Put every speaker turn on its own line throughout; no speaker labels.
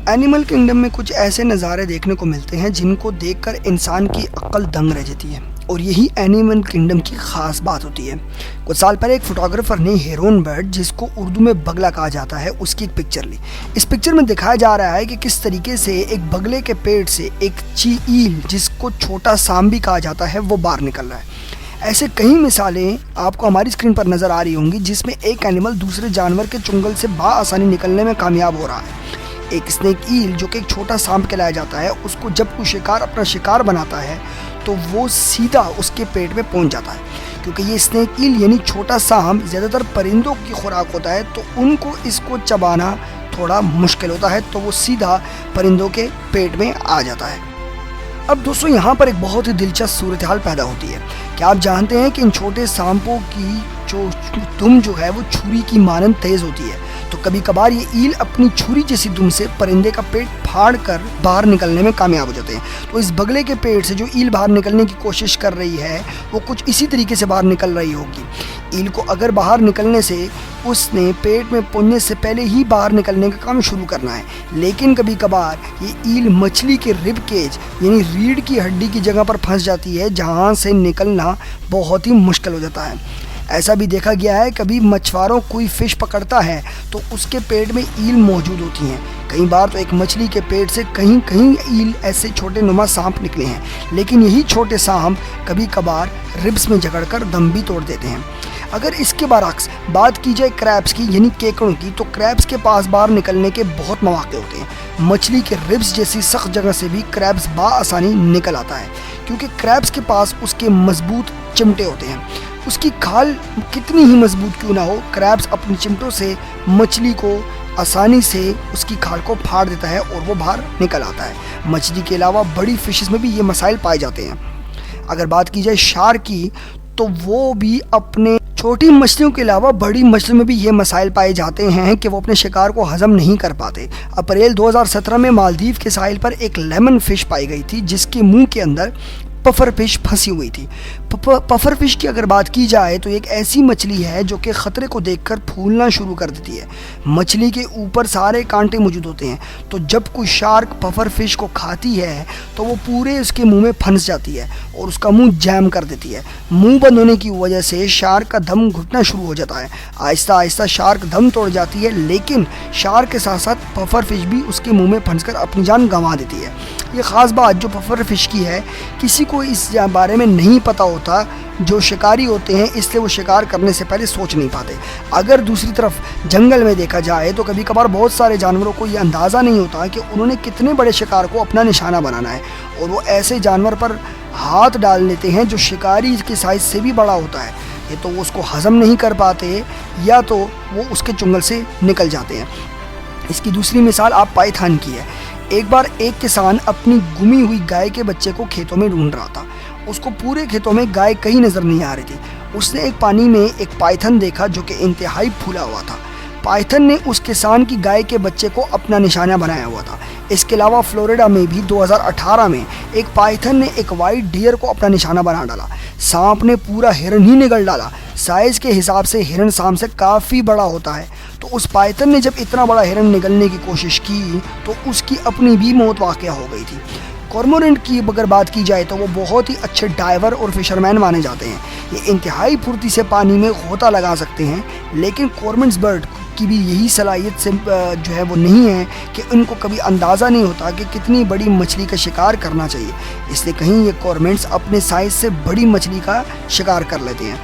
Animal kingdom میں کچھ ایسے نظارے دیکھنے کو ملتے ہیں جن کو دیکھ کر انسان کی عقل دنگ رہ جاتی ہے، اور یہی اینیمل کنگڈم کی خاص بات ہوتی ہے۔ کچھ سال پہلے ایک فوٹوگرافر نے ہیرون برڈ، جس کو اردو میں بگلا کہا جاتا ہے، اس کی ایک پکچر لی۔ اس پکچر میں دکھایا جا رہا ہے کہ کس طریقے سے ایک بگلے کے پیٹ سے ایک چیل، جس کو چھوٹا سام بھی کہا جاتا ہے، وہ باہر نکل رہا ہے۔ ایسے کئی مثالیں آپ کو ہماری اسکرین پر نظر آ رہی ہوں گی جس میں ایک اینیمل دوسرے جانور کے چنگل سے بآسانی نکلنے میں کامیاب ہو رہا ہے۔ ایک اسنیک ایل، جو کہ ایک چھوٹا سانپ کہلایا جاتا ہے، اس کو جب کوئی شکار اپنا شکار بناتا ہے تو وہ سیدھا اس کے پیٹ میں پہنچ جاتا ہے۔ کیونکہ یہ اسنیک ایل یعنی چھوٹا سانپ زیادہ تر پرندوں کی خوراک ہوتا ہے، تو ان کو اس کو چبانا تھوڑا مشکل ہوتا ہے، تو وہ سیدھا پرندوں کے پیٹ میں آ جاتا ہے۔ اب دوستو، یہاں پر ایک بہت ہی دلچسپ صورتحال پیدا ہوتی ہے۔ کیا آپ جانتے ہیں کہ ان چھوٹے سانپوں کی جو دم جو ہے وہ چھری کی مانند تیز ہوتی ہے؟ تو کبھی کبھار یہ ایل اپنی چھری جیسی دم سے پرندے کا پیٹ پھاڑ کر باہر نکلنے میں کامیاب ہو جاتے ہیں۔ تو اس بگلے کے پیٹ سے جو ایل باہر نکلنے کی کوشش کر رہی ہے، وہ کچھ اسی طریقے سے باہر نکل رہی ہوگی۔ ایل کو اگر باہر نکلنے سے اس نے پیٹ میں پہنچنے سے پہلے ہی باہر نکلنے کا کام شروع کرنا ہے، لیکن کبھی کبھار یہ ایل مچھلی کے رب کیج یعنی ریڑھ کی ہڈی کی جگہ پر پھنس جاتی ہے، جہاں سے نکلنا بہت ہی مشکل ہو جاتا ہے۔ ایسا بھی دیکھا گیا ہے، کبھی مچھواروں کوئی فش پکڑتا ہے تو اس کے پیٹ میں ایل موجود ہوتی ہیں۔ کئی بار تو ایک مچھلی کے پیٹ سے کہیں ایل ایسے چھوٹے نما سانپ نکلے ہیں، لیکن یہی چھوٹے سانپ کبھی کبھار ربس میں جکڑ کر دم بھی توڑ دیتے ہیں۔ اگر اس کے برعکس بات کی جائے کریبس کی یعنی کیکڑوں کی، تو کریبس کے پاس باہر نکلنے کے بہت مواقع ہوتے ہیں۔ مچھلی کے ربس جیسی سخت جگہ سے بھی کریبس بآسانی نکل آتا ہے، کیونکہ کریبس کے پاس اس کے مضبوط چمٹے ہوتے ہیں۔ اس کی کھال کتنی ہی مضبوط کیوں نہ ہو، کریبس اپنی چمٹوں سے مچھلی کو آسانی سے اس کی کھال کو پھاڑ دیتا ہے اور وہ باہر نکل آتا ہے۔ مچھلی کے علاوہ بڑی فشز میں بھی یہ مسائل پائے جاتے ہیں۔ اگر بات کی جائے شارک کی، تو وہ بھی اپنے چھوٹی مچھلیوں کے علاوہ بڑی مچھلیوں میں بھی یہ مسائل پائے جاتے ہیں کہ وہ اپنے شکار کو ہضم نہیں کر پاتے۔ اپریل 2017 میں مالدیو کے ساحل پر ایک لیمن فش پائی گئی تھی، جس کے منہ کے اندر پفر فش پھنسی ہوئی تھی۔ پفر فش کی اگر بات کی جائے تو ایک ایسی مچھلی ہے جو کہ خطرے کو دیکھ کر پھولنا شروع کر دیتی ہے۔ مچھلی کے اوپر سارے کانٹے موجود ہوتے ہیں، تو جب کوئی شارک پفر فش کو کھاتی ہے تو وہ پورے اس کے منہ میں پھنس جاتی ہے اور اس کا منہ جیم کر دیتی ہے۔ منہ بند ہونے کی وجہ سے شارک کا دم گھٹنا شروع ہو جاتا ہے۔ آہستہ آہستہ شارک دم توڑ جاتی ہے، لیکن شارک کے ساتھ ساتھ پفر فش بھی اس کے منہ میں پھنس کر اپنی جان گنوا دیتی ہے۔ یہ خاص بات جو پفر فش کی ہے، کسی کو اس بارے میں نہیں پتہ ہوتا۔ جو شکاری ہوتے ہیں اس لیے وہ شکار کرنے سے پہلے سوچ نہیں پاتے۔ اگر دوسری طرف جنگل میں دیکھا جائے تو کبھی کبھار بہت سارے جانوروں کو یہ اندازہ نہیں ہوتا کہ انہوں نے کتنے بڑے شکار کو اپنا نشانہ بنانا ہے، اور وہ ایسے جانور پر ہاتھ ڈال لیتے ہیں جو شکاری کے سائز سے بھی بڑا ہوتا ہے۔ یہ تو وہ اس کو ہضم نہیں کر پاتے، یا تو وہ اس کے چنگل سے نکل جاتے ہیں۔ اس کی دوسری مثال آپ پائتھن کی ہے۔ ایک بار ایک کسان اپنی گمی ہوئی گائے کے بچے کو کھیتوں میں ڈھونڈ رہا تھا۔ اس کو پورے کھیتوں میں گائے کہیں نظر نہیں آ رہی تھی۔ اس نے ایک پانی میں ایک پائتھن دیکھا جو کہ انتہائی پھولا ہوا تھا۔ پائتھن نے اس کسان کی گائے کے بچے کو اپنا نشانہ بنایا ہوا تھا۔ اس کے علاوہ فلوریڈا میں بھی 2018 میں ایک پائتھن نے ایک وائٹ ڈیئر کو اپنا نشانہ بنا ڈالا۔ سانپ نے پورا ہرن ہی نگل ڈالا۔ سائز کے حساب سے ہرن سانپ سے کافی بڑا ہوتا ہے، تو اس پائتھن نے جب اتنا بڑا ہرن نگلنے کی کوشش کی تو اس کی اپنی بھی موت واقع ہو گئی تھی۔ کارمورنٹ کی اگر بات کی جائے تو وہ بہت ہی اچھے ڈائیور اور فشرمین مانے جاتے ہیں۔ یہ انتہائی پھرتی سے پانی میں غوطہ لگا سکتے ہیں، لیکن کارمورنٹ برڈ کی بھی یہی صلاحیت سے جو ہے وہ نہیں ہے کہ ان کو کبھی اندازہ نہیں ہوتا کہ کتنی بڑی مچھلی کا شکار کرنا چاہیے، اس لیے کہیں یہ کارمورنٹس اپنے سائز سے بڑی مچھلی کا شکار کر لیتے ہیں۔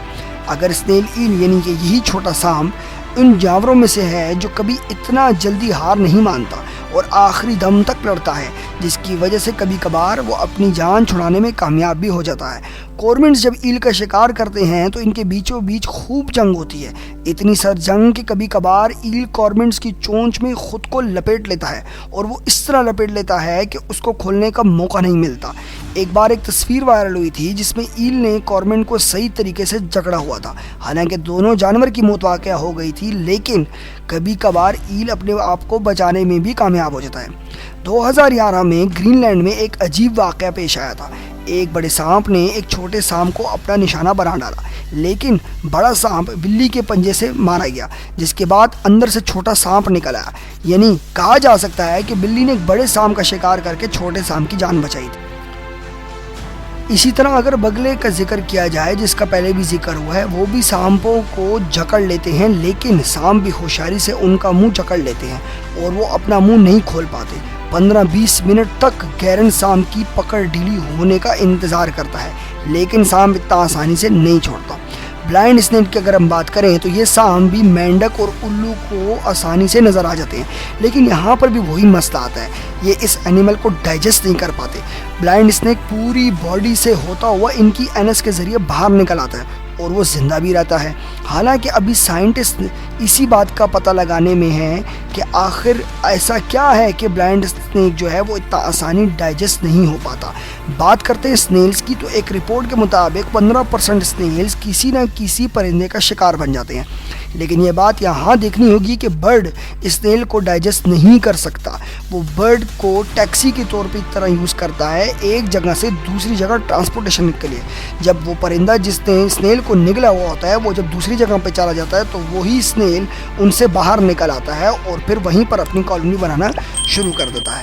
اگر اسنیل ایل یعنی کہ یہی چھوٹا سانپ ان جانوروں میں سے ہے جو کبھی اتنا جلدی ہار نہیں مانتا اور آخری دم تک لڑتا ہے، جس کی وجہ سے کبھی کبھار وہ اپنی جان چھڑانے میں کامیاب بھی ہو جاتا ہے۔ کارمورنٹس جب ایل کا شکار کرتے ہیں تو ان کے بیچوں بیچ خوب جنگ ہوتی ہے، اتنی سر جنگ کہ کبھی کبھار ایل کارمورنٹس کی چونچ میں خود کو لپیٹ لیتا ہے، اور وہ اس طرح لپیٹ لیتا ہے کہ اس کو کھولنے کا موقع نہیں ملتا۔ ایک بار ایک تصویر وائرل ہوئی تھی جس میں ایل نے کارمورنٹ کو صحیح طریقے سے جکڑا ہوا تھا۔ حالانکہ دونوں جانور کی موت واقع ہو گئی تھی، لیکن کبھی کبھار ایل اپنے آپ کو بچانے میں بھی کامیاب ہو جاتا ہے۔ 2011 میں گرین لینڈ میں ایک عجیب واقعہ پیش آیا تھا۔ ایک بڑے سانپ نے ایک چھوٹے سانپ کو اپنا نشانہ بنا ڈالا، لیکن بڑا سانپ بلی کے پنجے سے مارا گیا، جس کے بعد اندر سے چھوٹا سانپ نکل آیا۔ یعنی کہا جا سکتا ہے کہ بلی نے ایک بڑے سانپ کا شکار کر کے چھوٹے سانپ کی جان بچائی تھی۔ اسی طرح اگر بگلے کا ذکر کیا جائے، جس کا پہلے بھی ذکر ہوا ہے، وہ بھی سانپوں کو جکڑ لیتے ہیں، لیکن سانپ بھی ہوشیاری سے ان کا منہ جکڑ لیتے ہیں اور وہ اپنا منہ نہیں کھول پاتے۔ 15-20 منٹ تک گیرن سانپ کی پکڑ ڈھیلی ہونے کا انتظار کرتا ہے، لیکن سانپ اتنا آسانی سے نہیں چھوڑتا۔ بلائنڈ اسنیک کی اگر ہم بات کریں تو یہ سانپ بھی مینڈک اور الو کو آسانی سے نظر آ جاتے ہیں، لیکن یہاں پر بھی وہی مسئلہ آتا ہے، یہ اس اینیمل کو ڈائجسٹ نہیں کر پاتے۔ بلائنڈ اسنیک پوری باڈی سے ہوتا ہوا ان کی اینس کے ذریعے باہر نکل آتا ہے اور وہ زندہ بھی رہتا ہے۔ حالانکہ ابھی سائنٹسٹ اسی بات کا پتہ لگانے میں ہیں کہ آخر ایسا کیا ہے کہ بلائنڈ اسنیک جو ہے وہ اتنا آسانی ڈائجسٹ نہیں ہو پاتا۔ بات کرتے ہیں اسنیلز کی، تو ایک رپورٹ کے مطابق 15% اسنیلز کسی نہ کسی پرندے کا شکار بن جاتے ہیں، لیکن یہ بات یہاں دیکھنی ہوگی کہ برڈ اسنیل کو ڈائجسٹ نہیں کر سکتا۔ وہ برڈ کو ٹیکسی کے طور پہ اس طرح یوز کرتا ہے، ایک جگہ سے دوسری جگہ ٹرانسپورٹیشن کے لیے۔ جب وہ پرندہ جس نے اسنیل کو نگلا ہوا ہوتا ہے وہ جب دوسری جگہ پہ چلا جاتا ہے تو وہی اسنیل ان سے باہر نکل آتا ہے اور پھر وہیں پر اپنی کالونی بنانا شروع کر دیتا ہے۔